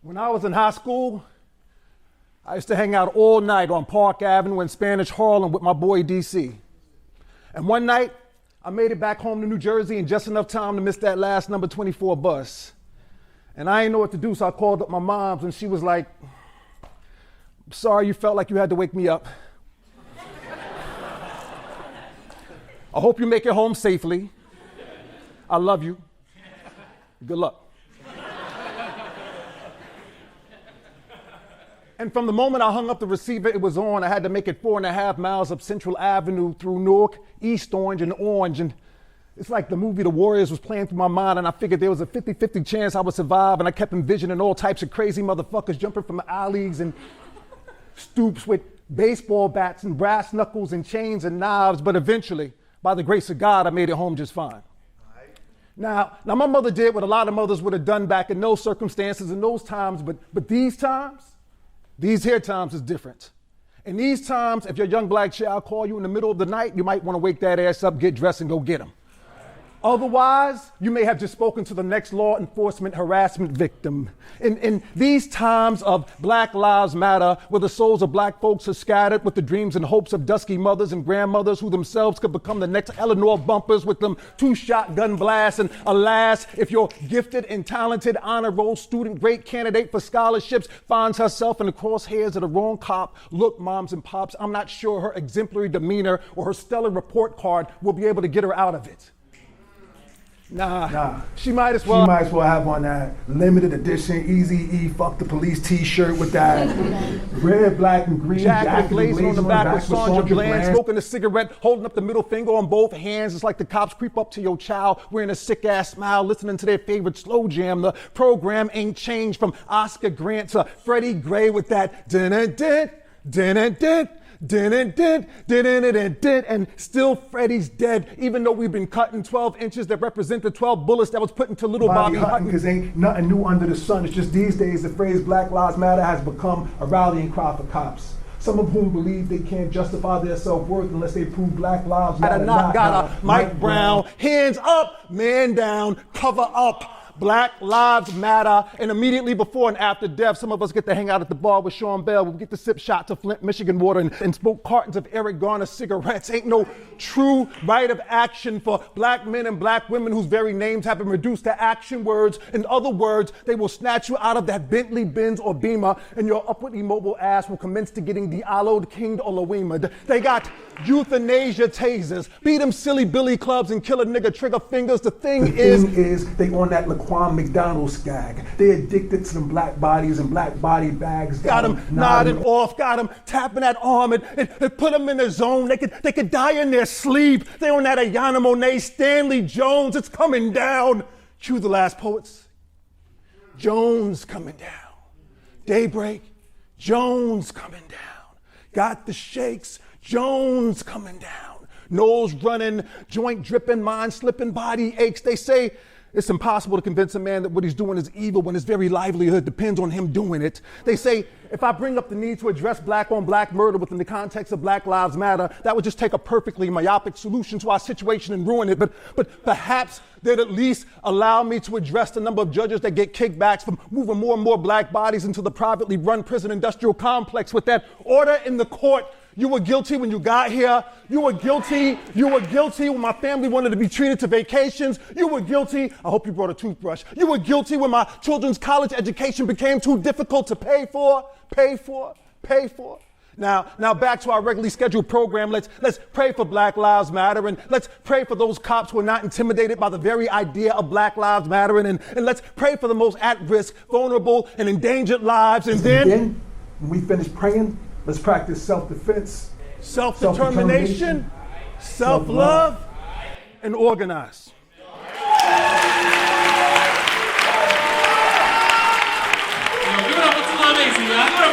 When I was in high school, I used to hang out all night on Park Avenue in Spanish Harlem with my boy DC. And one night, I made it back home to New Jersey in just enough time to miss that last number 24 bus. And I didn't know what to do, so I called up my mom's and she was like, "I'm sorry you felt like you had to wake me up. I hope you make it home safely. I love you. Good luck." And from the moment I hung up the receiver, it was on. I had to make it 4.5 miles up Central Avenue through Newark, East Orange, and Orange. And it's like the movie The Warriors was playing through my mind, and I figured there was a 50-50 chance I would survive, and I kept envisioning all types of crazy motherfuckers jumping from alleys and stoops with baseball bats and brass knuckles and chains and knives, but eventually, by the grace of God, I made it home just fine. Now my mother did what a lot of mothers would have done back in those circumstances in those times, but these times, these here times is different. In these times, if your young black child call you in the middle of the night, you might want to wake that ass up, get dressed, and go get him. Otherwise, you may have just spoken to the next law enforcement harassment victim. In these times of Black Lives Matter, where the souls of black folks are scattered with the dreams and hopes of dusky mothers and grandmothers who themselves could become the next Eleanor Bumpers with them 2 shotgun blasts. And alas, if your gifted and talented honor roll student, great candidate for scholarships, finds herself in the crosshairs of the wrong cop, look, moms and pops, I'm not sure her exemplary demeanor or her stellar report card will be able to get her out of it. Nah. She might as well have on that limited edition Easy-E Fuck the Police t-shirt with that red, black, and green jacket blazing on the back with Sandra Bland, smoking a cigarette, holding up the middle finger on both hands. It's like the cops creep up to your child wearing a sick-ass smile, listening to their favorite slow jam. The program ain't changed from Oscar Grant to Freddie Gray with that din-din-din, din-din-din. And still Freddie's dead, even though we've been cutting 12 inches that represent the 12 bullets that was put into little Bobby Hutton. Because ain't nothing new under the sun. It's just these days the phrase Black Lives Matter has become a rallying cry for cops. Some of whom believe they can't justify their self-worth unless they prove Black Lives Matter. Got Mike Brown, hands up, man down, cover up. Black Lives Matter. And immediately before and after death, some of us get to hang out at the bar with Sean Bell. We get to sip shots of Flint, Michigan water and smoke cartons of Eric Garner cigarettes. Ain't no true right of action for black men and black women whose very names have been reduced to action words. In other words, they will snatch you out of that Bentley, Benz, or Beamer, and your upwardly mobile ass will commence to getting de-aloed, kinged, or Lawima. They got euthanasia tasers, beat them silly billy clubs and kill a nigga trigger fingers. The thing is they on that Laquan McDonald's skag. They addicted to them black bodies and black body bags. Got them nodding off, got them tapping that arm and put them in the zone. They could die in their sleep. They on that Aiyana Mo'nay Stanley Jones. It's coming down. Cue the last poets. Jones coming down. Daybreak. Jones coming down. Got the shakes. Jones coming down. Nose running, joint dripping, mind slipping, body aches. They say it's impossible to convince a man that what he's doing is evil when his very livelihood depends on him doing it. They say if I bring up the need to address black on black murder within the context of Black Lives Matter, that would just take a perfectly myopic solution to our situation and ruin it. But perhaps they'd at least allow me to address the number of judges that get kickbacks from moving more and more black bodies into the privately run prison industrial complex with that order in the court. You were guilty when you got here. You were guilty when my family wanted to be treated to vacations. You were guilty. I hope you brought a toothbrush. You were guilty when my children's college education became too difficult to pay for. Now back to our regularly scheduled program. Let's pray for Black Lives Matter, and let's pray for those cops who are not intimidated by the very idea of Black Lives Matter, and let's pray for the most at-risk, vulnerable, and endangered lives. And then when we finish praying, let's practice self-defense, self-determination, self-love, and organize.